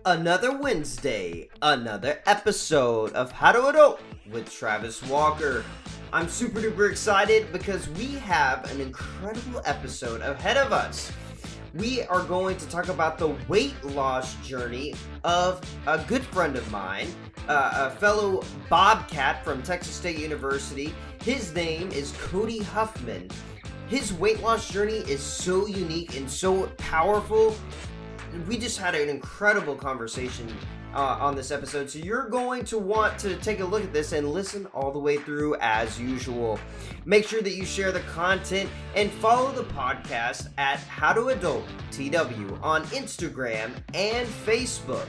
Another Wednesday, another episode of How to Adult with Travis Walker. I'm super duper excited because we have an incredible episode ahead of us. We are going to talk about the weight loss journey of a good friend of mine, a fellow Bobcat from Texas State University. His name is Cody Huffman. His weight loss journey is so unique and so powerful. We just had an incredible conversation on this episode, so you're going to want to take a look at this and listen all the way through as usual. Make sure that you share the content and follow the podcast at How to Adult TW on Instagram and Facebook.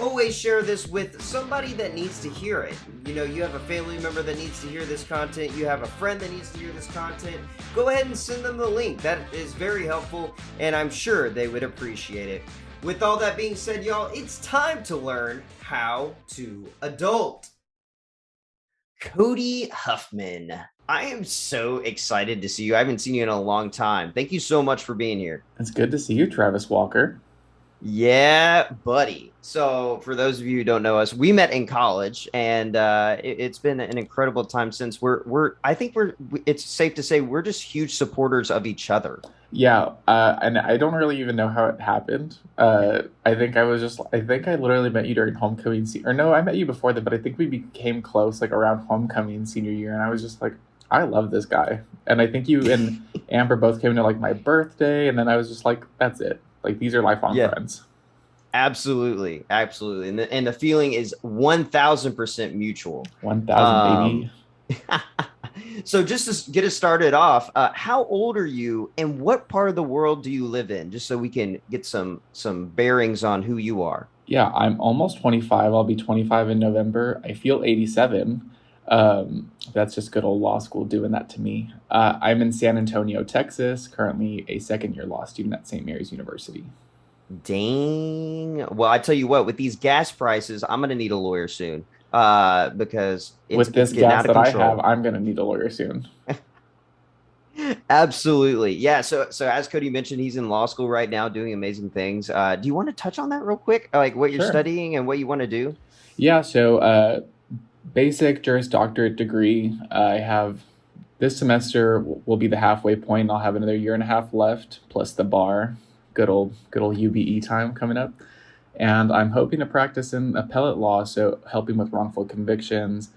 Always share this with somebody that needs to hear it. You know, you have a family member that needs to hear this content. You have a friend that needs to hear this content. Go ahead and send them the link. That is very helpful, and I'm sure they would appreciate it. With all that being said, y'all, it's time to learn how to adult. Cody Huffman. I am so excited to see you. I haven't seen you in a long time. Thank you so much for being here. It's good to see you, Travis Walker. Yeah, buddy. So for those of you who don't know us, we met in college, and it's been an incredible time since. It's safe to say we're just huge supporters of each other. Yeah, and I don't really even know how it happened. I think I literally met you during homecoming, or no, I met you before that, but I think we became close like around homecoming senior year, and I was just like, I love this guy. And I think you and Amber both came to like my birthday, and then I was just like, that's it. Like, these are lifelong friends. Absolutely. And the feeling is 1,000% mutual. 1,000, baby. So just to get us started off, how old are you and what part of the world do you live in? Just so we can get some bearings on who you are. Yeah, I'm almost 25. I'll be 25 in November. I feel 87. That's just good old law school doing that to me. I'm in San Antonio, Texas, currently a second-year law student at St. Mary's University. Dang. Well, I tell you what, with these gas prices, I'm going to need a lawyer soon. Because with this gas that I have, I'm going to need a lawyer soon. Absolutely. Yeah. So as Cody mentioned, he's in law school right now doing amazing things. Do you want to touch on that real quick? Like what you're studying and what you want to do? Yeah. So, basic Juris Doctorate degree. I have this semester will be the halfway point. I'll have another year and a half left, plus the bar. Good old UBE time coming up. And I'm hoping to practice in appellate law, so helping with wrongful convictions.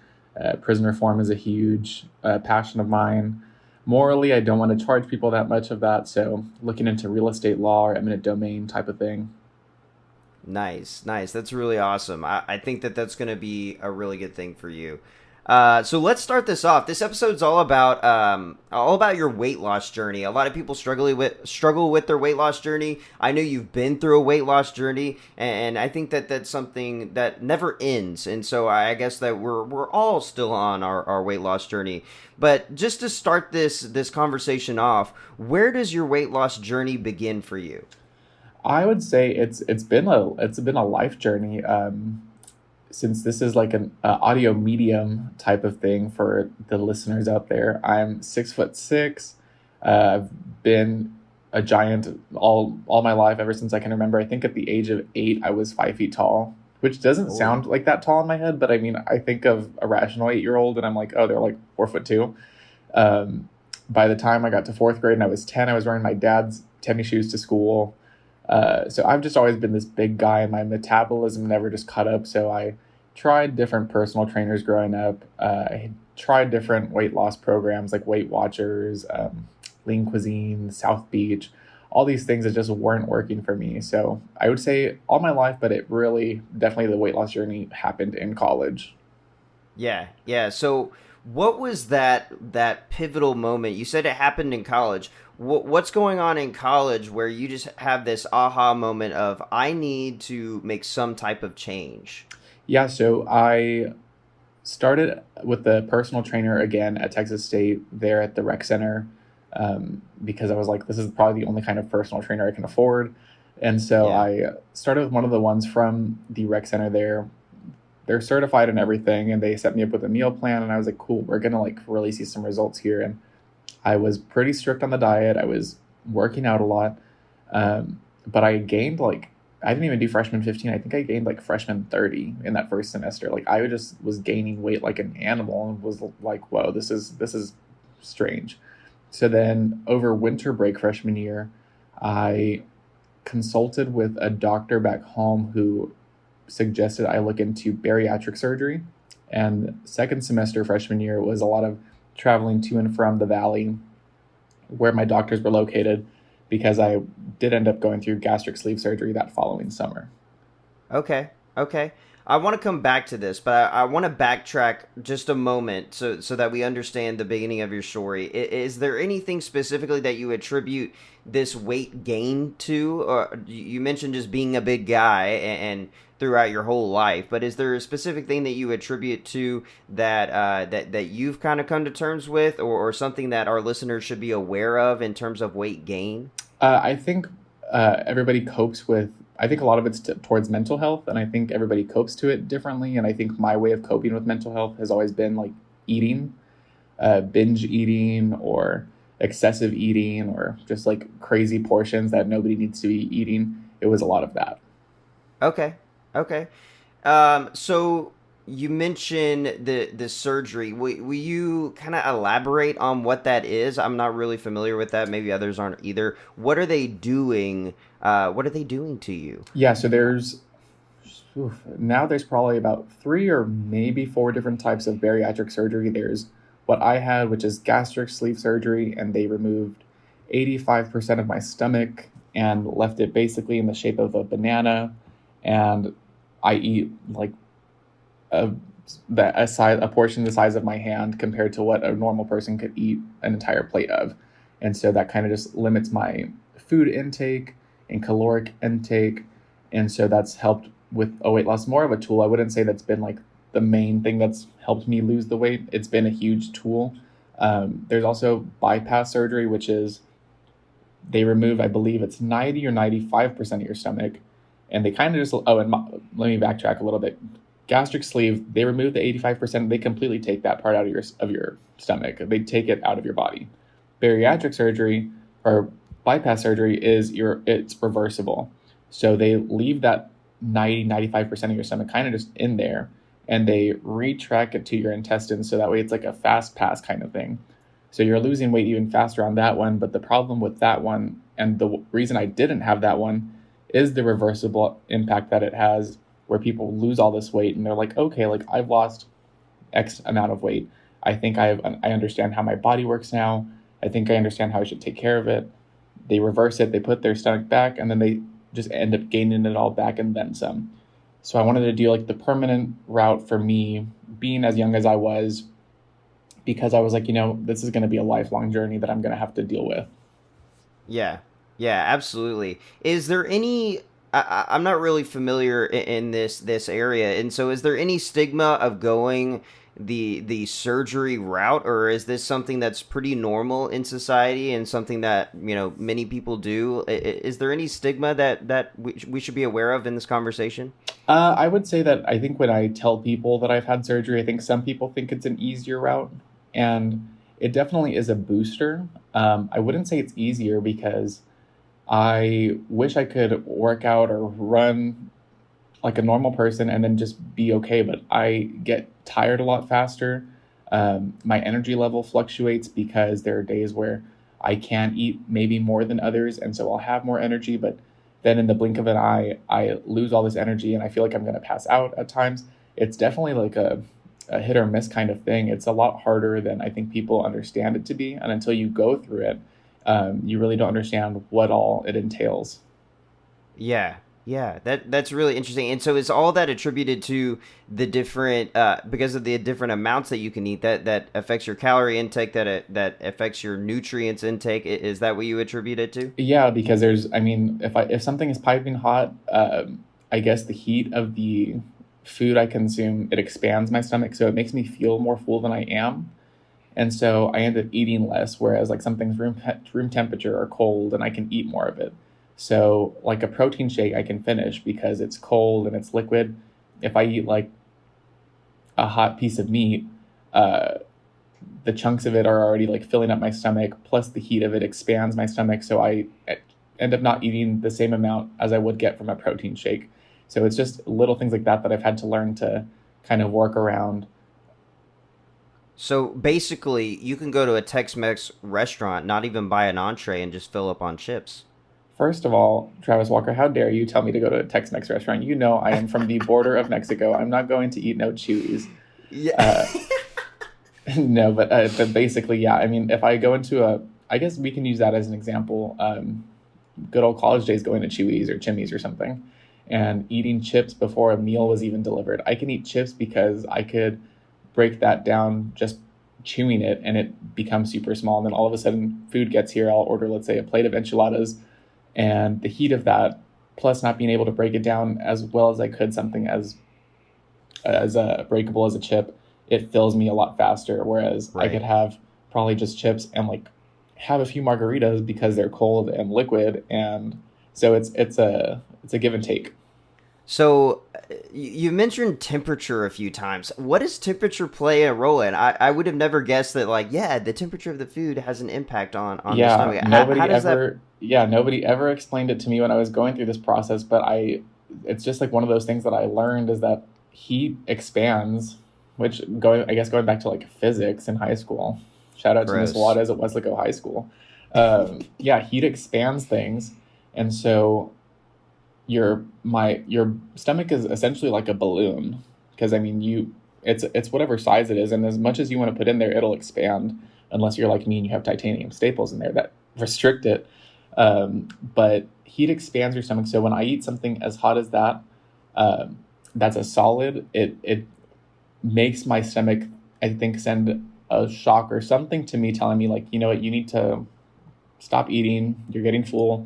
Prison reform is a huge passion of mine. Morally, I don't want to charge people that much of that, so looking into real estate law or eminent domain type of thing. Nice. That's really awesome. I think that's going to be a really good thing for you. So let's start this off. This episode's all about your weight loss journey. A lot of people struggle with their weight loss journey. I know you've been through a weight loss journey, and I think that's something that never ends. And so I guess that we're all still on our weight loss journey. But just to start this conversation off, where does your weight loss journey begin for you? I would say it's been a life journey. Since this is like an audio medium type of thing for the listeners out there, I'm 6'6". I've been a giant all my life, ever since I can remember. I think at the age of 8, I was 5 feet tall, which doesn't sound like that tall in my head, but I mean, I think of a rational 8-year-old and I'm like, oh, they're like 4'2". By the time I got to 4th grade and I was 10, I was wearing my dad's tennis shoes to school. So I've just always been this big guy, and my metabolism never just caught up. So I tried different personal trainers growing up. I tried different weight loss programs like Weight Watchers, Lean Cuisine, South Beach, all these things that just weren't working for me. So I would say all my life, but it really, definitely the weight loss journey happened in college. Yeah. So what was that pivotal moment? You said it happened in college. What's going on in college where you just have this aha moment of, I need to make some type of change? Yeah, so I started with the personal trainer again at Texas State there at the rec center, because I was like, this is probably the only kind of personal trainer I can afford. And so I started with one of the ones from the rec center there. They're certified and everything, and they set me up with a meal plan, and I was like, cool, we're going to like really see some results here. And I was pretty strict on the diet. I was working out a lot, but I gained like I didn't even do freshman 15. I think I gained like freshman 30 in that first semester. Like I just was gaining weight like an animal and was like, whoa, this is strange. So then over winter break freshman year, I consulted with a doctor back home who suggested I look into bariatric surgery. And second semester freshman year was a lot of traveling to and from the valley where my doctors were located because I did end up going through gastric sleeve surgery that following summer. Okay, okay. I want to come back to this, but I want to backtrack just a moment so that we understand the beginning of your story. Is there anything specifically that you attribute this weight gain to? Or you mentioned just being a big guy and throughout your whole life, but is there a specific thing that you attribute to that that you've kind of come to terms with, or something that our listeners should be aware of in terms of weight gain? I think everybody copes with, I think a lot of it's towards mental health, and I think everybody copes to it differently. And I think my way of coping with mental health has always been like eating, binge eating, or excessive eating, or just like crazy portions that nobody needs to be eating. It was a lot of that. Okay. Okay. So you mentioned the surgery. Will you kind of elaborate on what that is? I'm not really familiar with that. Maybe others aren't either. What are they doing? What are they doing to you? Yeah, so now there's probably about 3 or maybe 4 different types of bariatric surgery. There's what I had, which is gastric sleeve surgery, and they removed 85% of my stomach and left it basically in the shape of a banana. And I eat like a portion the size of my hand compared to what a normal person could eat an entire plate of. And so that kind of just limits my food intake and caloric intake. And so that's helped with a weight loss, more of a tool. I wouldn't say that's been like the main thing that's helped me lose the weight. It's been a huge tool. There's also bypass surgery, which is they remove, I believe it's 90 or 95% of your stomach. And they kind of just, let me backtrack a little bit. Gastric sleeve, they remove the 85%. They completely take that part out of your stomach. They take it out of your body. Bariatric surgery or bypass surgery it's reversible. So they leave that 95% of your stomach kind of just in there, and they retrack it to your intestines. So that way it's like a fast pass kind of thing. So you're losing weight even faster on that one. But the problem with that one, and the reason I didn't have that one, is the reversible impact that it has, where people lose all this weight and they're like, okay, like I've lost X amount of weight. I think I understand how my body works now. I think I understand how I should take care of it. They reverse it, they put their stomach back, and then they just end up gaining it all back and then some. So I wanted to do like the permanent route for me, being as young as I was, because I was like, this is going to be a lifelong journey that I'm going to have to deal with. Yeah. Yeah, absolutely. Is there any? I'm not really familiar in this area, and so is there any stigma of going the surgery route, or is this something that's pretty normal in society and something that many people do? Is there any stigma that we should be aware of in this conversation? I would say that I think when I tell people that I've had surgery, I think some people think it's an easier route, and it definitely is a booster. I wouldn't say it's easier because I wish I could work out or run like a normal person and then just be okay, but I get tired a lot faster. My energy level fluctuates because there are days where I can eat maybe more than others, and so I'll have more energy, but then in the blink of an eye, I lose all this energy and I feel like I'm going to pass out at times. It's definitely like a hit or miss kind of thing. It's a lot harder than I think people understand it to be, and until you go through it, you really don't understand what all it entails. Yeah, yeah, that's really interesting. And so is all that attributed to the different because of the different amounts that you can eat that affects your calorie intake, that affects your nutrients intake? Is that what you attribute it to? Yeah, because if something is piping hot, I guess the heat of the food I consume, it expands my stomach, so it makes me feel more full than I am. And so I end up eating less, whereas like something's room temperature or cold and I can eat more of it. So like a protein shake I can finish because it's cold and it's liquid. If I eat like a hot piece of meat, the chunks of it are already like filling up my stomach, plus the heat of it expands my stomach. So I end up not eating the same amount as I would get from a protein shake. So it's just little things like that that I've had to learn to kind of work around. So basically, you can go to a Tex-Mex restaurant, not even buy an entree, and just fill up on chips. First of all, Travis Walker, how dare you tell me to go to a Tex-Mex restaurant? You know I am from the border of Mexico. I'm not going to eat no Chewies. Yeah. Uh, no, but basically, yeah. I mean, if I go into I guess we can use that as an example. Good old college days, going to Chewies or Chimmies or something, and eating chips before a meal was even delivered. I can eat chips because I could break that down just chewing it, and it becomes super small. And then all of a sudden, food gets here. I'll order, let's say, a plate of enchiladas, and the heat of that, plus not being able to break it down as well as I could, something as breakable as a chip, it fills me a lot faster. Whereas I could Right. have probably just chips and like have a few margaritas because they're cold and liquid, and so it's a give and take. So you mentioned temperature a few times. What does temperature play a role in? I would have never guessed that. Like, yeah, the temperature of the food has an impact on the Yeah, stomach. How does that? nobody ever explained it to me when I was going through this process, but it's just like one of those things that I learned is that heat expands, which going back to like physics in high school. Shout out to Miss Gross. Waters at Wesleyan High School. Yeah, heat expands things, and so your stomach is essentially like a balloon, because I mean it's whatever size it is, and as much as you want to put in there, it'll expand, unless you're like me and you have titanium staples in there that restrict it. But heat expands your stomach, so when I eat something as hot as that, that's a solid, it makes my stomach, I think, send a shock or something to me, telling me like, you know what, you need to stop eating, you're getting full,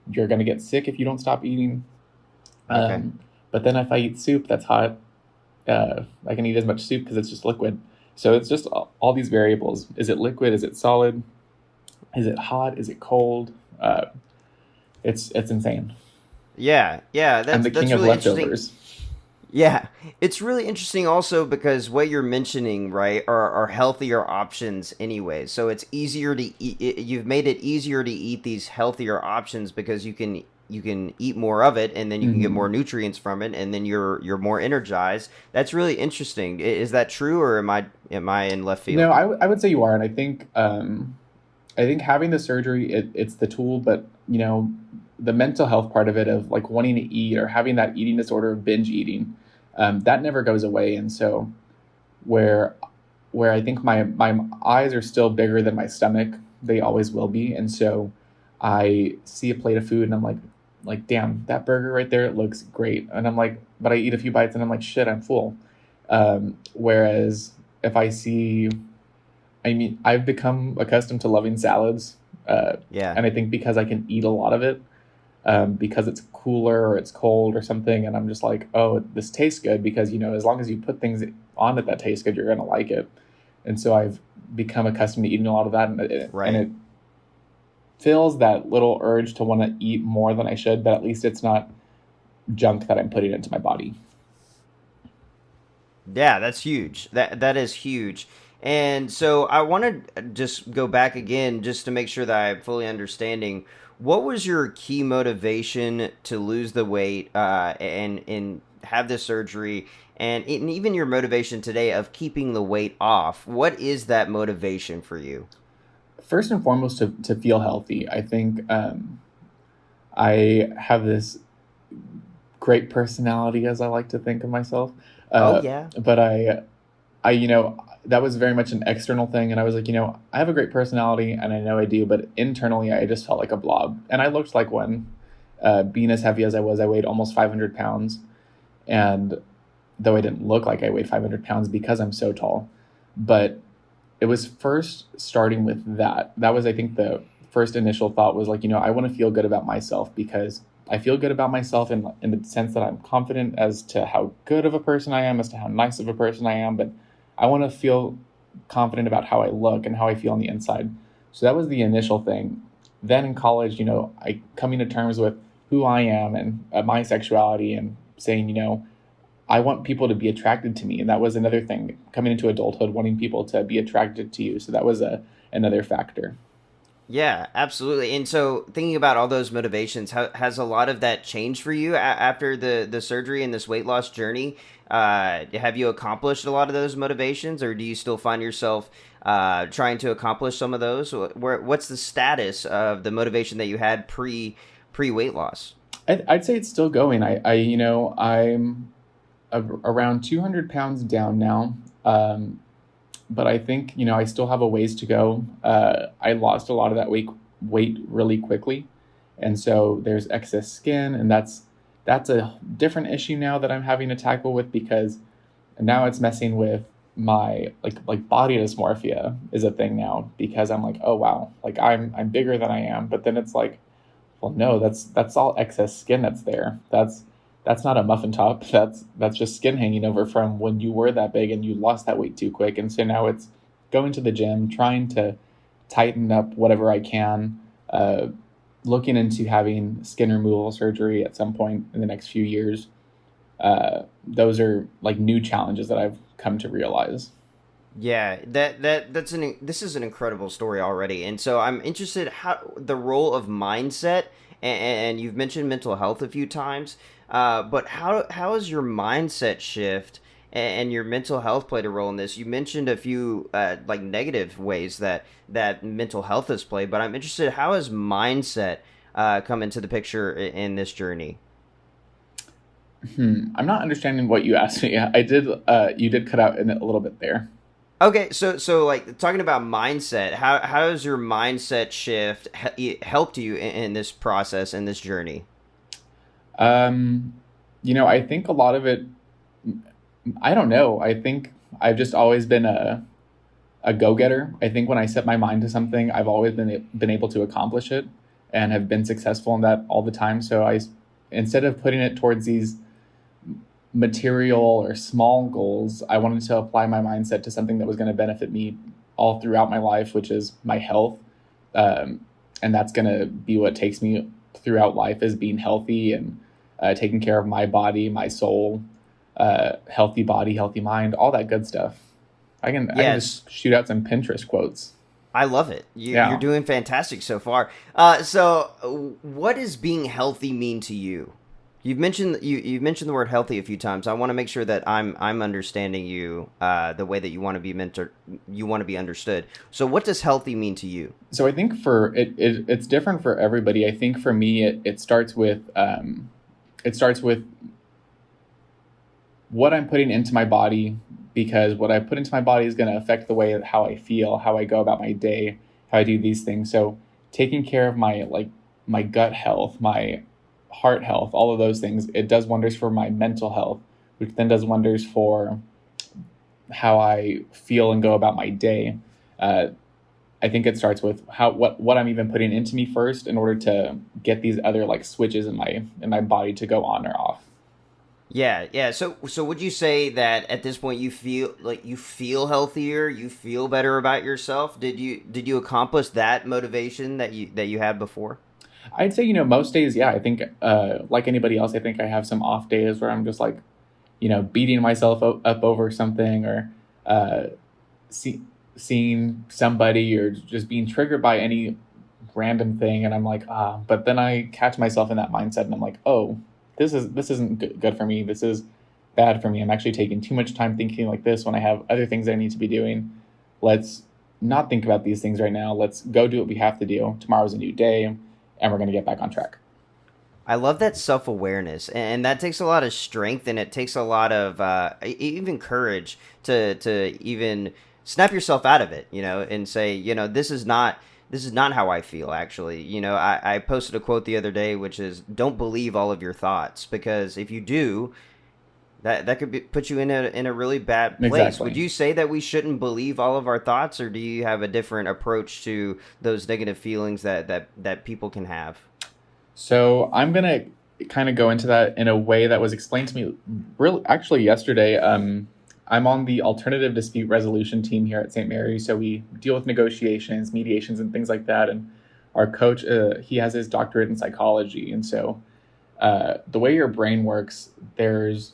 you're going to get sick if you don't stop eating. Okay. But then if I eat soup that's hot, I can eat as much soup because it's just liquid. So it's just all these variables. Is it liquid? Is it solid? Is it hot? Is it cold? It's insane. Yeah. Yeah. I'm That's the king that's of really interesting. leftovers. Yeah, it's really interesting also because what you're mentioning, right, are healthier options anyway. So it's easier to eat. You've made it easier to eat these healthier options because you can eat more of it, and then you can get more Hmm. nutrients from it, and then you're more energized. That's really interesting. Is that true, or am I in left No, field? I would say you are, and I think having the surgery, it's the tool, but the mental health part of it, of like wanting to eat or having that eating disorder of binge eating, that never goes away. And so where I think my eyes are still bigger than my stomach, they always will be. And so I see a plate of food and I'm like damn, that burger right there, it looks great. And I'm like, but I eat a few bites and I'm like, shit, I'm full. Whereas if I see, I mean, I've become accustomed to loving salads, uh, Yeah. and I think because I can eat a lot of it, because it's cooler or it's cold or something, and I'm just like, oh, this tastes good, because as long as you put things on it that taste good, you're gonna like it. And so I've become accustomed to eating a lot of that, and Right. it fills that little urge to want to eat more than I should, but at least it's not junk that I'm putting into my body. Yeah, that's huge. That is huge. And so I want to just go back again just to make sure that I'm fully understanding. What was your key motivation to lose the weight and have the surgery, and even your motivation today of keeping the weight off? What is that motivation for you? First and foremost, to feel healthy. I think I have this great personality, as I like to think of myself. Oh Uh, yeah. but that was very much an external thing. And I was like, I have a great personality and I know I do, but internally I just felt like a blob. And I looked like one, being as heavy as I was, I weighed almost 500 pounds. And though I didn't look like I weighed 500 pounds because I'm so tall, but it was first starting with that. That was, I think, the first initial thought was like, I want to feel good about myself, because I feel good about myself in the sense that I'm confident as to how good of a person I am, as to how nice of a person I am, but I want to feel confident about how I look and how I feel on the inside. So that was the initial thing. Then in college, I coming to terms with who I am and my sexuality, and saying, I want people to be attracted to me. And that was another thing, coming into adulthood, wanting people to be attracted to you. So that was another factor. Yeah, absolutely. And so, thinking about all those motivations, has a lot of that changed for you after the surgery and this weight loss journey? Have you accomplished a lot of those motivations, or do you still find yourself trying to accomplish some of those? What's the status of the motivation that you had pre weight loss? I'd say it's still going. I'm around 200 pounds down now. But I think, I still have a ways to go. I lost a lot of that weight really quickly. And so there's excess skin, and that's a different issue now that I'm having to tackle with, because now it's messing with my like body dysmorphia is a thing now, because I'm like, oh wow, like I'm bigger than I am. But then it's like, well, no, that's all excess skin that's there. That's not a muffin top. That's just skin hanging over from when you were that big and you lost that weight too quick. And so now it's going to the gym, trying to tighten up whatever I can, looking into having skin removal surgery at some point in the next few years. Those are like new challenges that I've come to realize. Yeah, this is an incredible story already, and so I'm interested how the role of mindset, and you've mentioned mental health a few times, but how has your mindset shift and your mental health played a role in this? You mentioned a few like negative ways that mental health has played, but I'm interested, how has mindset come into the picture in this journey? I'm not understanding what you asked me. You did cut out in a little bit there. Okay, so like talking about mindset, how has your mindset shift helped you in this process, in this journey? Um, I think a lot of it, I don't know. I think I've just always been a go-getter. I think when I set my mind to something, I've always been able to accomplish it and have been successful in that all the time. So instead of putting it towards these material or small goals, I wanted to apply my mindset to something that was going to benefit me all throughout my life, which is my health. And that's going to be what takes me throughout life, is being healthy and taking care of my body, my soul, healthy body, healthy mind, all that good stuff. I can Yes, just shoot out some Pinterest quotes. I love it. You're Yeah. doing fantastic so far. What does being healthy mean to you? You've mentioned the word healthy a few times. I want to make sure that I'm understanding you the way that you want to be understood. So, what does healthy mean to you? So I think it's different for everybody. I think for me, it starts with what I'm putting into my body, because what I put into my body is going to affect the way how I feel, how I go about my day, how I do these things. So taking care of my gut health, my heart health, all of those things, it does wonders for my mental health, which then does wonders for how I feel and go about my day. Uh, I think it starts with what I'm even putting into me first, in order to get these other like switches in my body to go on or off. Yeah, yeah. So would you say that at this point you feel healthier, you feel better about yourself? Did you accomplish that motivation that you had before? I'd say, most days, yeah. I think, like anybody else, I think I have some off days where I'm just like, beating myself up over something, or uh, seeing somebody, or just being triggered by any random thing, and I'm like, ah. But then I catch myself in that mindset, and I'm like, oh, this isn't good for me. This is bad for me. I'm actually taking too much time thinking like this when I have other things I need to be doing. Let's not think about these things right now. Let's go do what we have to do. Tomorrow's a new day, and we're going to get back on track. I love that self awareness, and that takes a lot of strength, and it takes a lot of even courage to even snap yourself out of it, and say, this is not how I feel. Actually, I posted a quote the other day, which is, "Don't believe all of your thoughts, because if you do, that could put you in a really bad place." Would Exactly. you say that we shouldn't believe all of our thoughts, or do you have a different approach to those negative feelings that people can have? So I'm gonna kind of go into that in a way that was explained to me really actually yesterday. I'm on the alternative dispute resolution team here at St. Mary's, so we deal with negotiations, mediations, and things like that. And our coach, he has his doctorate in psychology, and so the way your brain works, there's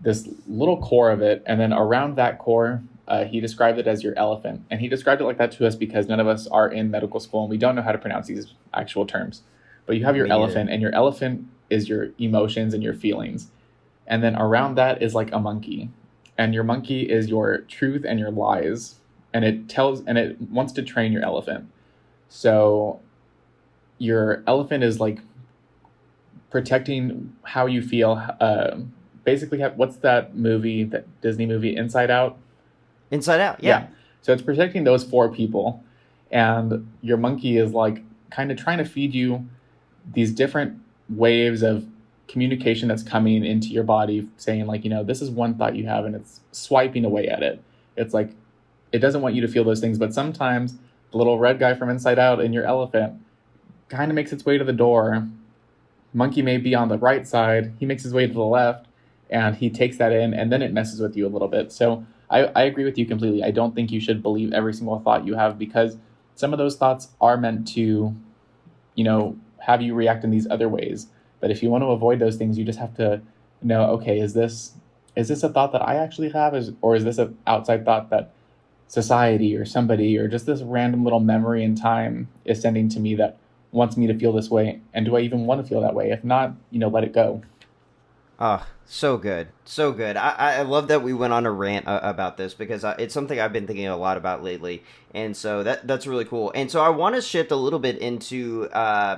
this little core of it, and then around that core, he described it as your elephant. And he described it like that to us because none of us are in medical school and we don't know how to pronounce these actual terms. But you have your Me neither. elephant, and your elephant is your emotions and your feelings. And then around that is like a monkey. And your monkey is your truth and your lies. And it wants to train your elephant. So your elephant is like protecting how you feel. Basically, what's that movie, that Disney movie, Inside Out? Inside Out, yeah. So it's protecting those four people. And your monkey is like kind of trying to feed you these different waves of communication that's coming into your body, saying like, this is one thought you have, and it's swiping away at it. It's like, it doesn't want you to feel those things, but sometimes the little red guy from Inside Out and your elephant kind of makes its way to the door. Monkey may be on the right side. He makes his way to the left, and he takes that in, and then it messes with you a little bit. So I agree with you completely. I don't think you should believe every single thought you have, because some of those thoughts are meant to, have you react in these other ways. But if you want to avoid those things, you just have to know, okay, is this a thought that I actually have, or is this an outside thought that society or somebody or just this random little memory in time is sending to me that wants me to feel this way? And do I even want to feel that way? If not, let it go. Oh, so good. So good. I love that we went on a rant about this, because it's something I've been thinking a lot about lately. And so that's really cool. And so I want to shift a little bit into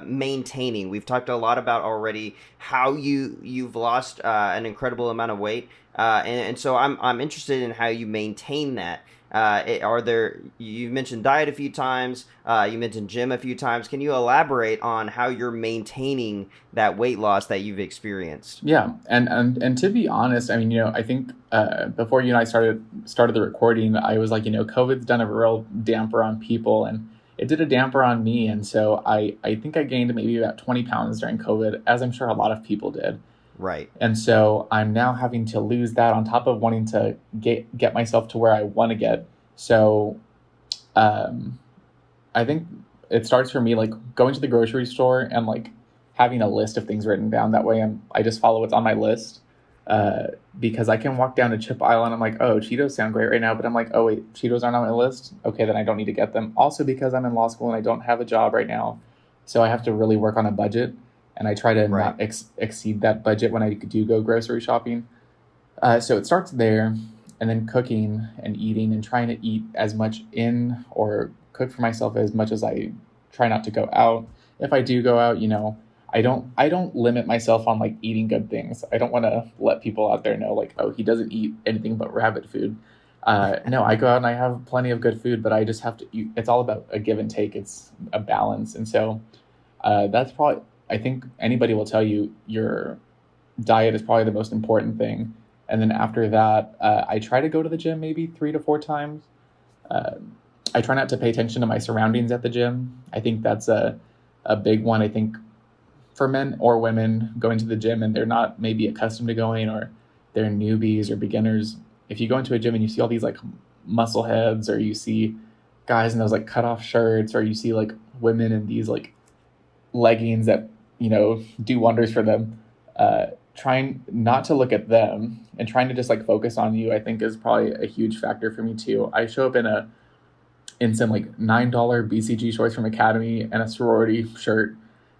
maintaining. We've talked a lot about already how you've lost an incredible amount of weight. And so I'm interested in how you maintain that. You mentioned diet a few times, you mentioned gym a few times. Can you elaborate on how you're maintaining that weight loss that you've experienced? Yeah. And to be honest, I mean, I think before you and I started the recording, I was like, COVID's done a real damper on people, and it did a damper on me. And so I think I gained maybe about 20 pounds during COVID, as I'm sure a lot of people did. Right. And so I'm now having to lose that on top of wanting to get myself to where I want to get. So I think it starts for me like going to the grocery store and like having a list of things written down. That way I just follow what's on my list, because I can walk down a chip aisle and I'm like, oh, Cheetos sound great right now. But I'm like, oh, wait, Cheetos aren't on my list. Okay, then I don't need to get them. Also, because I'm in law school and I don't have a job right now. So I have to really work on a budget. And I try to not exceed that budget when I do go grocery shopping. So it starts there, and then cooking and eating and trying to eat as much in or cook for myself as much as I try not to go out. If I do go out, I don't limit myself on like eating good things. I don't want to let people out there know like, oh, he doesn't eat anything but rabbit food. No, I go out and I have plenty of good food, but I just have to eat. It's all about a give and take. It's a balance. And so that's probably, I think anybody will tell you your diet is probably the most important thing. And then after that, I try to go to the gym maybe 3 to 4 times. I try not to pay attention to my surroundings at the gym. I think that's a big one. I think for men or women going to the gym and they're not maybe accustomed to going, or they're newbies or beginners, if you go into a gym and you see all these like muscle heads, or you see guys in those like cut off shirts, or you see like women in these like leggings that do wonders for them, trying not to look at them and trying to just like focus on you, I think is probably a huge factor for me too. I show up in some like $9 BCG shorts from Academy and a sorority shirt,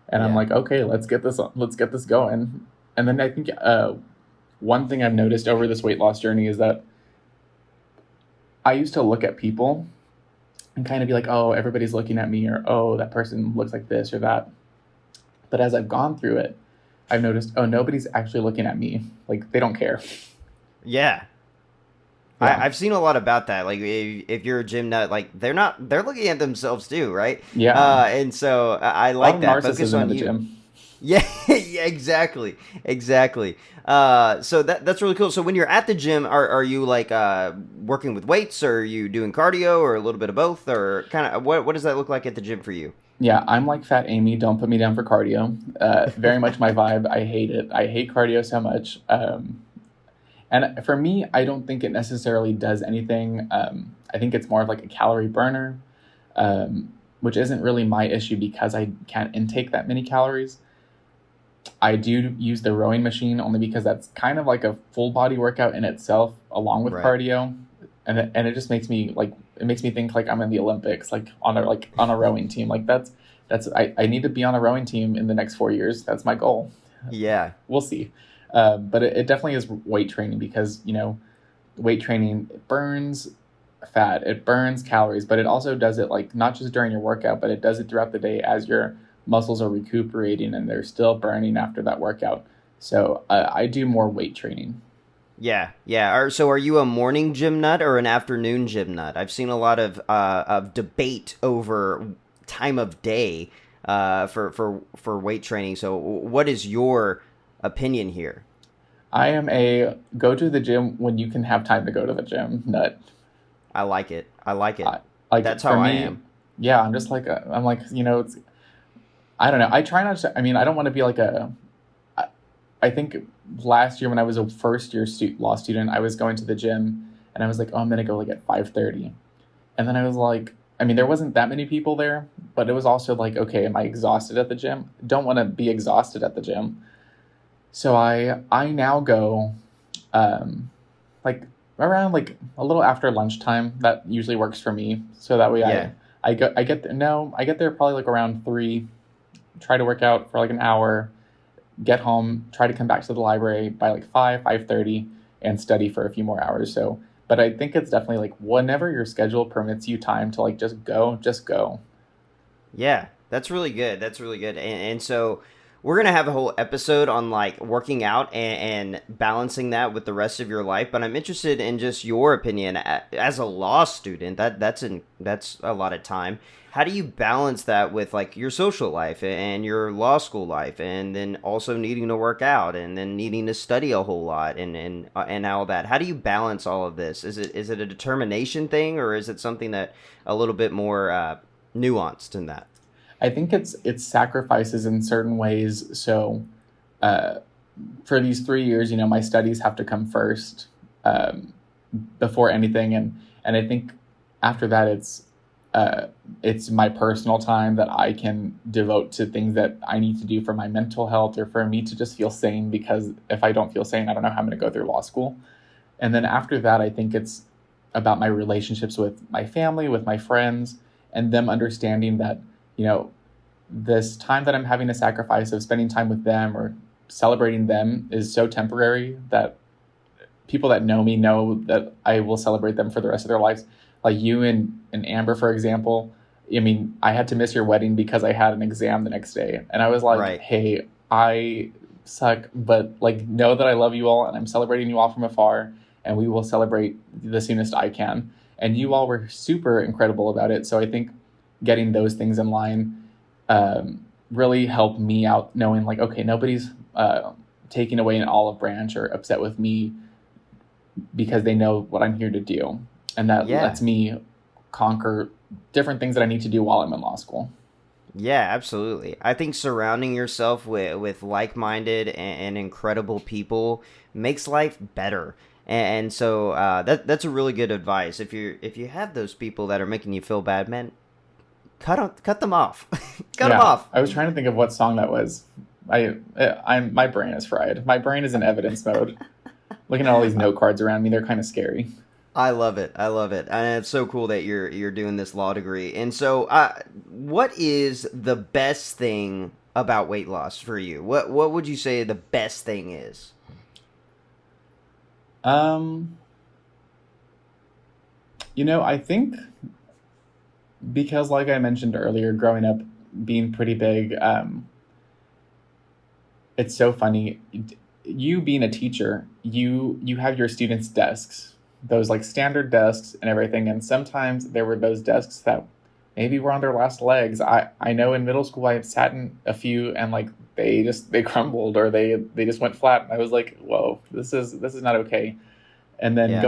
and I'm like, okay, let's get this going. And then I think one thing I've noticed over this weight loss journey is that I used to look at people and kind of be like, oh, everybody's looking at me, or oh, that person looks like this or that. But as I've gone through it, I've noticed, oh, nobody's actually looking at me. Like, they don't care. Yeah. I've seen a lot about that. Like, if you're a gym nut, like, they're looking at themselves too, right? Yeah. And so I like that. Focus on you. Gym. Yeah, yeah, exactly. So that's really cool. So when you're at the gym, are you like working with weights, or are you doing cardio, or a little bit of both, or kind of what does that look like at the gym for you? Yeah, I'm like Fat Amy. Don't put me down for cardio. Very much my vibe. I hate it. I hate cardio so much. And for me, I don't think it necessarily does anything. I think it's more of like a calorie burner, which isn't really my issue because I can't intake that many calories. I do use the rowing machine only because that's kind of like a full body workout in itself, along with cardio. and it just makes me like it makes me think like I'm in the Olympics, like on a rowing team. Like that's I need to be on a rowing team in the next 4 years. That's my goal. Yeah. We'll see. But it definitely is weight training because, weight training burns fat, it burns calories, but it also does it like not just during your workout, but it does it throughout the day as your muscles are recuperating and they're still burning after that workout. So I do more weight training. Yeah, yeah. So are you a morning gym nut or an afternoon gym nut? I've seen a lot of debate over time of day for weight training. So what is your opinion here? I am a go to the gym when you can have time to go to the gym nut. I like it. I like it. I, like That's for how I me, am. yeah, I'm just like I'm like it's I don't know. I try not to. I mean, I don't want to be like a. I think last year when I was a first year law student, I was going to the gym and I was like, oh, I'm gonna go like at 5:30, and then I was like, I mean, there wasn't that many people there, but it was also like, okay, am I exhausted at the gym? Don't want to be exhausted at the gym, so I now go, like around like a little after lunchtime. That usually works for me. So that way Yeah. I get there, no, I get there probably like around 3, try to work out for like an hour, get home, try to come back to the library by like 5:30 and study for a few more hours. So, but I think it's definitely like whenever your schedule permits you time to like just go, just go. Yeah, that's really good. That's really good. And so we're gonna have a whole episode on like working out and balancing that with the rest of your life. But I'm interested in just your opinion as a law student. That's a lot of time. How do you balance that with like your social life and your law school life, and then also needing to work out and then needing to study a whole lot and all that? How do you balance all of this? Is it a determination thing, or is it something that a little bit more nuanced in that? I think it's sacrifices in certain ways. So, uh, for these 3 years, my studies have to come first, before anything, and I think after that, it's my personal time that I can devote to things that I need to do for my mental health or for me to just feel sane. Because if I don't feel sane, I don't know how I'm going to go through law school. And then after that, I think it's about my relationships with my family, with my friends, and them understanding that, this time that I'm having to sacrifice of spending time with them or celebrating them is so temporary that people that know me know that I will celebrate them for the rest of their lives. Like you and Amber, for example. I mean, I had to miss your wedding because I had an exam the next day. And I was like, Right. hey, I suck, but like know that I love you all and I'm celebrating you all from afar and we will celebrate the soonest I can. And you all were super incredible about it. So I think getting those things in line, really helped me out, knowing like, okay, nobody's taking away an olive branch or upset with me because they know what I'm here to do. And that Yeah. lets me conquer different things that I need to do while I'm in law school. Yeah, absolutely. I think surrounding yourself with like-minded and incredible people makes life better. And so that's a really good advice. If you have those people that are making you feel bad, man, cut them off. Cut them Yeah, off. I was trying to think of what song that was. I'm my brain is fried. My brain is in evidence mode. Looking at all these note cards around me, they're kind of scary. I love it. I love it, and it's so cool that you're doing this law degree. And so, what is the best thing about weight loss for you? What would you say the best thing is? Um, I think because, like I mentioned earlier, growing up being pretty big, it's so funny. You being a teacher, you have your students' desks, those like standard desks and everything. And sometimes there were those desks that maybe were on their last legs. I know in middle school I sat in a few and like they crumbled or they just went flat. And I was like, whoa, this is not okay. And then Yeah.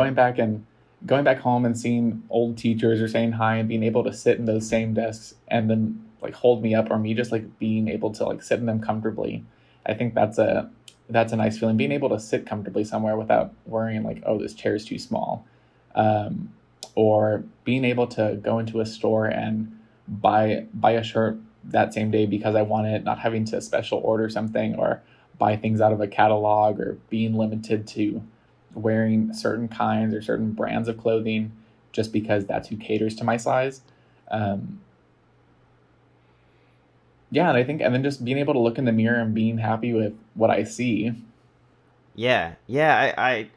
going back home and seeing old teachers or saying hi and being able to sit in those same desks and then like hold me up or me just like being able to like sit in them comfortably. I think that's a nice feeling, being able to sit comfortably somewhere without worrying like, oh, this chair is too small, um, or being able to go into a store and buy a shirt that same day because I want it, not having to special order something or buy things out of a catalog or being limited to wearing certain kinds or certain brands of clothing just because that's who caters to my size. Um, yeah, and I think, and then just being able to look in the mirror and being happy with what I see Yeah, yeah.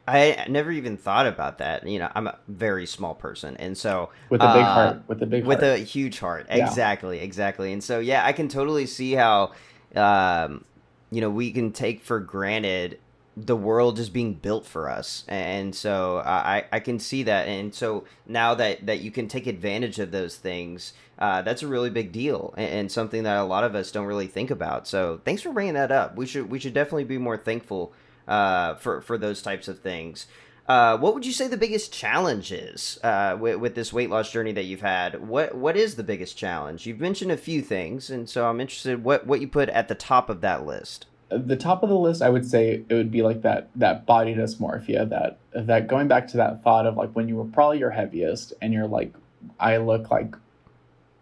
I never even thought about that. I'm a very small person, and so with a big heart, with a big with heart. a huge heart. Yeah. Exactly, exactly. And so yeah, I can totally see how um, we can take for granted the world just being built for us, and so I can see that. And so now that you can take advantage of those things, that's a really big deal, and something that a lot of us don't really think about. So thanks for bringing that up. We should definitely be more thankful for those types of things. What would you say the biggest challenge is with this weight loss journey that you've had? What is the biggest challenge? You've mentioned a few things, and so I'm interested what you put at the top of that list. The top of the list, I would say it would be like that body dysmorphia, that going back to that thought of like when you were probably your heaviest and you're like, I look like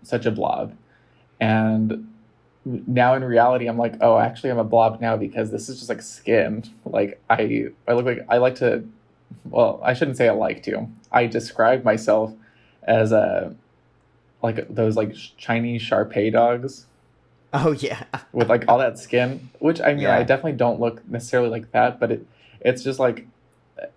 such a blob. And now in reality, I'm like, oh, actually, I'm a blob now because this is just like skin. Like I look like I like to. Well, I shouldn't say I like to. I describe myself as a like those like Chinese Shar dogs Oh yeah, with like all that skin. Which I mean, I yeah, definitely don't look necessarily like that, but it's just like.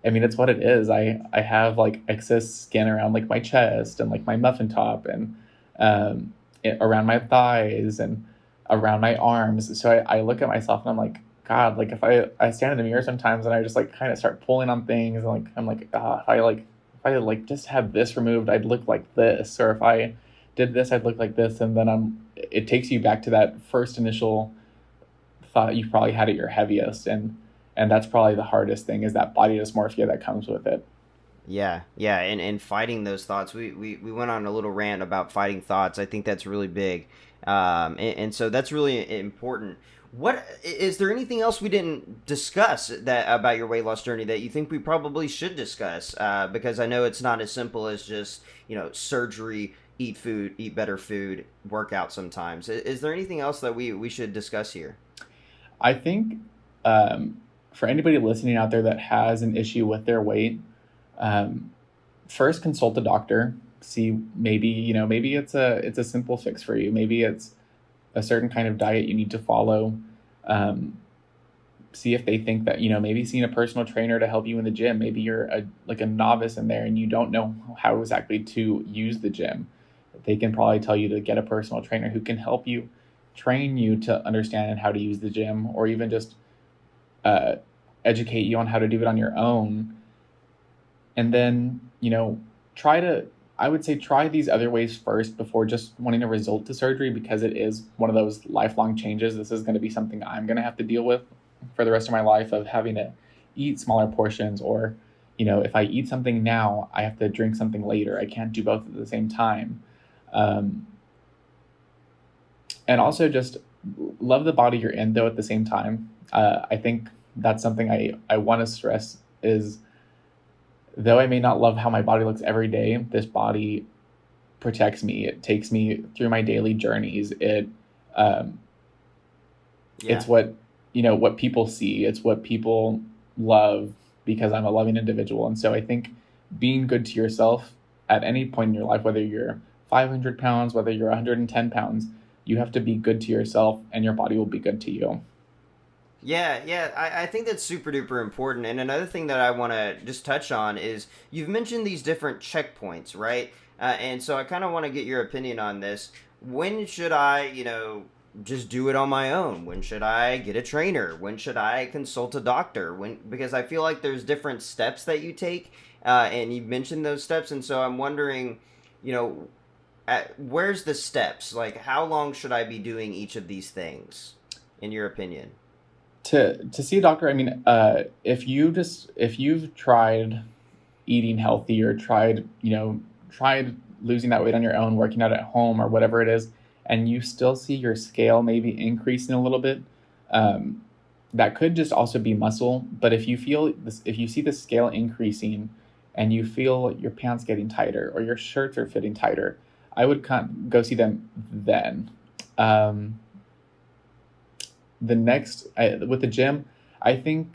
I mean, it's what it is. I have like excess skin around like my chest and like my muffin top and around my thighs and around my arms. So I look at myself and I'm like, God, like if I stand in the mirror sometimes and I just like kind of start pulling on things and like I'm like, ah, if I just had this removed, I'd look like this. Or if I did this, I'd look like this. And then it takes you back to that first initial thought you probably had at your heaviest. And that's probably the hardest thing is that body dysmorphia that comes with it. yeah, yeah. And fighting those thoughts. We went on a little rant about fighting thoughts. I think that's really big, and so that's really important. What is there anything else we didn't discuss that about your weight loss journey that you think we probably should discuss? Because I know it's not as simple as just surgery, eat food, eat better food, work out sometimes. Is there anything else that we should discuss here? I think um, for anybody listening out there that has an issue with their weight, um, first consult a doctor. See, maybe it's a simple fix for you. Maybe it's a certain kind of diet you need to follow. Um, See if they think that maybe seeing a personal trainer to help you in the gym. Maybe you're like a novice in there and you don't know how exactly to use the gym. They can probably tell you to get a personal trainer who can help you train you to understand how to use the gym, or even just uh, educate you on how to do it on your own. And then try to I would say try these other ways first before just wanting a result to surgery, because it is one of those lifelong changes. This is going to be something I'm going to have to deal with for the rest of my life, of having to eat smaller portions, or if I eat something now, I have to drink something later. I can't do both at the same time. um, and also just love the body you're in, though, at the same time. I think that's something I want to stress is, though I may not love how my body looks every day, this body protects me. It takes me through my daily journeys. Um, Yeah. it's what people see. It's what people love, because I'm a loving individual. And so I think being good to yourself at any point in your life, whether you're 500 pounds, whether you're 110 pounds, you have to be good to yourself, and your body will be good to you. Yeah, yeah, I think that's super duper important. And another thing that I want to just touch on is you've mentioned these different checkpoints, right? And so I kind of want to get your opinion on this. When should I, just do it on my own? When should I get a trainer? When should I consult a doctor? Because I feel like there's different steps that you take, and you've mentioned those steps, and so I'm wondering, you know, where's the steps? Like, how long should I be doing each of these things, in your opinion? To see a doctor, I mean, if you've tried eating healthy, or tried losing that weight on your own, working out at home, or whatever it is, and you still see your scale maybe increasing a little bit, um, that could just also be muscle. But if you see the scale increasing and you feel your pants getting tighter or your shirts are fitting tighter, I would go see them then. Um, the next with the gym, I think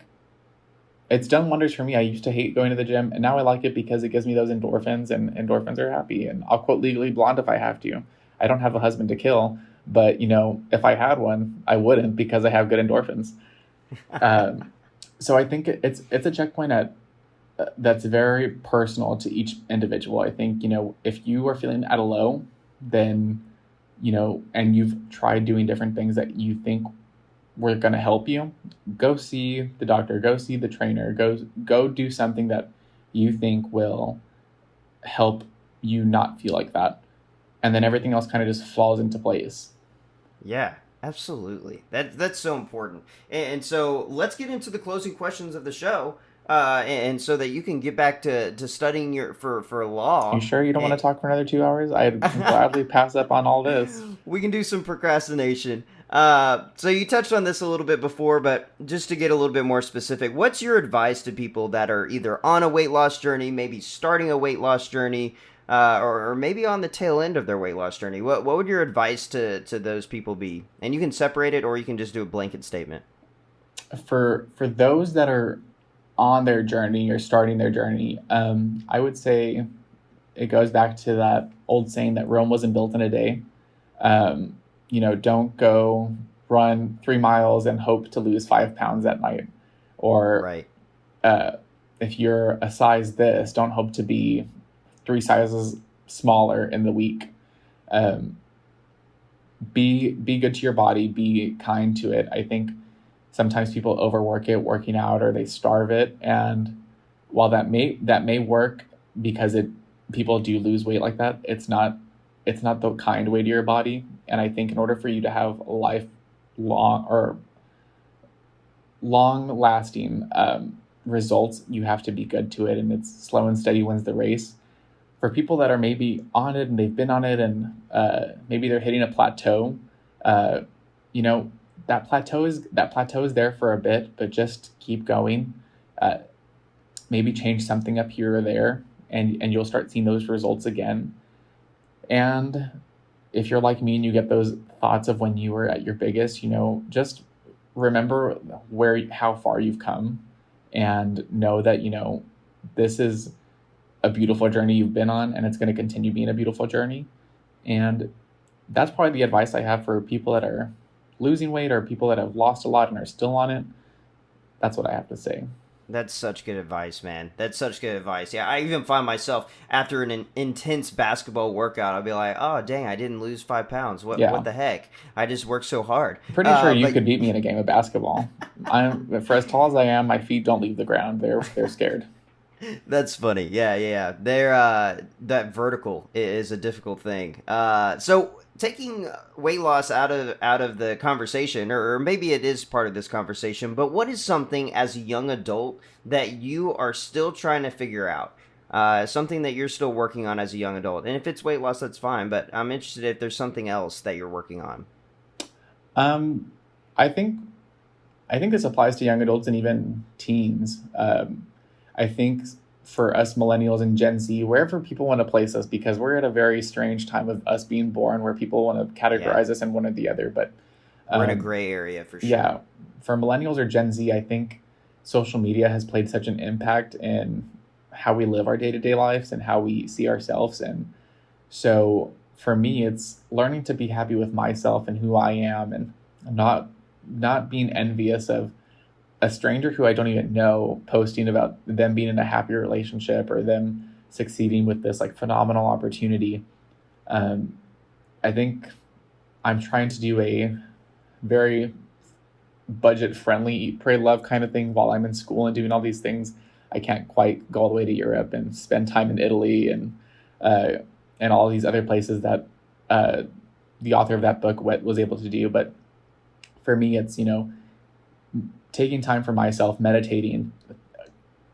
it's done wonders for me. I used to hate going to the gym, and now I like it because it gives me those endorphins, and endorphins are happy. And I'll quote Legally Blonde if I have to. I don't have a husband to kill, but if I had one, I wouldn't because I have good endorphins. Um, so I think it's a checkpoint that's very personal to each individual. I think if you are feeling at a low, then and you've tried doing different things that you think were going to help you, go see the doctor, go see the trainer, go do something that you think will help you not feel like that, and then everything else kind of just falls into place. Yeah, absolutely. That's so important. And so let's get into the closing questions of the show. And so that you can get back to studying for You law. sure you don't want to And talk for another 2 hours? I'd gladly pass up on all this. we can do some procrastination. So you touched on this a little bit before, but just to get a little bit more specific, what's your advice to people that are either on a weight loss journey, maybe starting a weight loss journey, or maybe on the tail end of their weight loss journey? What would your advice to those people be? And you can separate it, or you can just do a blanket statement. For those that are on their journey or starting their journey, I would say it goes back to that old saying that Rome wasn't built in a day. Don't go run 3 miles and hope to lose 5 pounds that night. Or Right. uh, if you're a size this, don't hope to be 3 sizes smaller in the week. Um, be good to your body, be kind to it. I think sometimes people overwork it working out, or they starve it, and while that may work because it people do lose weight like that, it's not the kind way to your body. And I think in order for you to have lifelong or long lasting results, you have to be good to it, and it's slow and steady wins the race. For people that are maybe on it and they've been on it, and maybe they're hitting a plateau, uh, you know that plateau is there for a bit, but just keep going. Uh, Maybe change something up here or there, and you'll start seeing those results again. And if you're like me and you get those thoughts of when you were at your biggest, just remember how far you've come, and know that this is a beautiful journey you've been on, and it's going to continue being a beautiful journey. And that's probably the advice I have for people that are losing weight, or people that have lost a lot and are still on it. That's what I have to say. That's such good advice, man. That's such good advice. Yeah, I even find myself after an intense basketball workout, I'll be like, "Oh, dang, I didn't lose 5 pounds. What Yeah, the heck? I just worked so hard." pretty sure you But could beat me in a game of basketball. I'm for as tall as I am, my feet don't leave the ground. They're scared. that's funny. Yeah, yeah, yeah. That vertical is a difficult thing. So taking weight loss out of the conversation, or maybe it is part of this conversation, but what is something as a young adult that you are still trying to figure out? Something that you're still working on as a young adult, and if it's weight loss, that's fine. But I'm interested if there's something else that you're working on. Um, I think I think this applies to young adults and even teens. I think for us millennials and Gen Z, wherever people want to place us, because we're at a very strange time of us being born where people want to Yeah, categorize us in one or the other. But we're in a um, gray area for sure. yeah, for millennials or Gen Z, I think social media has played such an impact in how we live our day to day lives and how we see ourselves. And so for me, it's learning to be happy with myself and who I am, and not being envious of a stranger who I don't even know posting about them being in a happy relationship or them succeeding with this like phenomenal opportunity. Um, I think I'm trying to do a very budget friendly eat, pray, love kind of thing while I'm in school and doing all these things. I can't quite go all the way to Europe and spend time in Italy uh, and all these other places that uh, the author of that book was able to do. But for me, it's taking time for myself, meditating,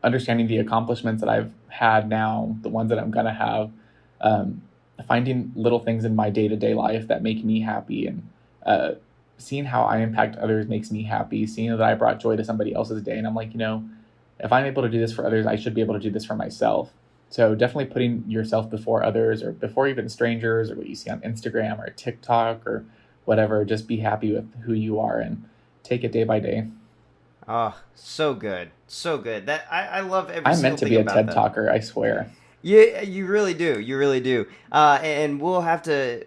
understanding the accomplishments that I've had now, the ones that I'm gonna have, um, finding little things in my day to day life that make me happy, and uh, seeing how I impact others makes me happy. Seeing that I brought joy to somebody else's day, and I'm like, if I'm able to do this for others, I should be able to do this for myself. So definitely putting yourself before others, or before even strangers, or what you see on Instagram or TikTok or whatever. Just be happy with who you are and take it day by day. Oh, so good. So good. That I love every I'm single meant to thing be a about TED that. talker, I swear. Yeah, you really do. You really do. And we'll have to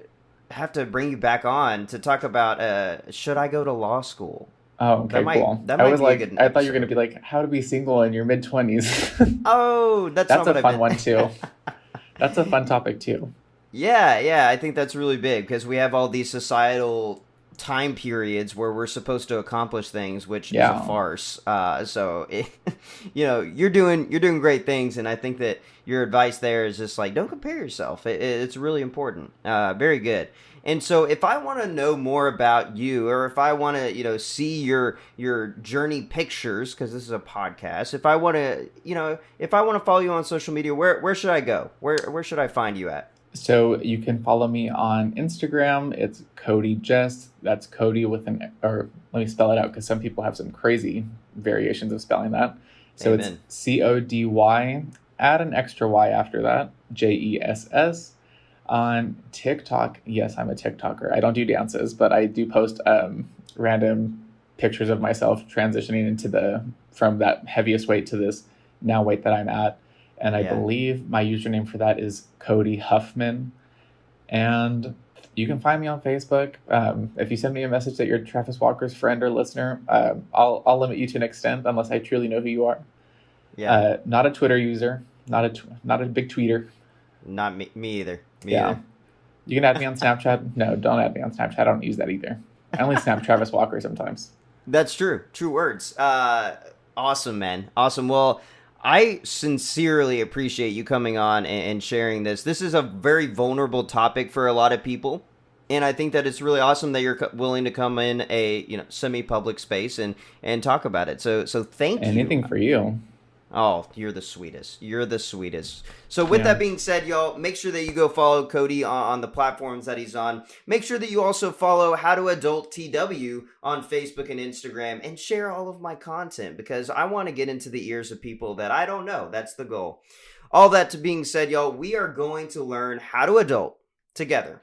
bring you back on to talk about should I go to law school? Oh, That okay, might cool. that I might was be a like, good I thought you were gonna episode. be like, how to be single in your mid-20s. Oh, that's not That's a what I fun meant. one too. That's a fun topic too. Yeah, yeah, I think that's really big because we have all these societal time periods where we're supposed to accomplish things, which is a Yeah. farce. You're doing great things, and I think that your advice there is just like don't compare yourself. It's really important. Very good. And so, if I want to know more about you, or if I want to, see your journey pictures, because this is a podcast. If I want to follow you on social media, where should I go? Where should I find you at? So you can follow me on Instagram. It's Cody Jest. That's Cody with or let me spell it out because some people have some crazy variations of spelling that. So it's Amen. Cody, add an extra Y after that, Jess. On TikTok, yes, I'm a TikToker. I don't do dances, but I do post random pictures of myself transitioning from that heaviest weight to this now weight that I'm at. And I Yeah. believe my username for that is Cody Huffman. And you can find me on Facebook. If you send me a message that you're Travis Walker's friend or listener, I'll limit you to an extent unless I truly know who you are. Yeah. Not a Twitter user, not a big tweeter. Not me either. Me Yeah, either. you can add me on Snapchat. No, don't add me on Snapchat. I don't use that either. I only snap Travis Walker sometimes. That's true. True words. Awesome, man. Awesome. Well, I sincerely appreciate you coming on and sharing this. This is a very vulnerable topic for a lot of people. And I think that it's really awesome that you're willing to come in a semi-public space and talk about it. So thank you. Anything for you. Oh, you're the sweetest. You're the sweetest. So, with Yeah. that being said, y'all, make sure that you go follow Cody on the platforms that he's on. Make sure that you also follow How to Adult TW on Facebook and Instagram and share all of my content because I want to get into the ears of people that I don't know. That's the goal. All that to being said, y'all, we are going to learn how to adult together.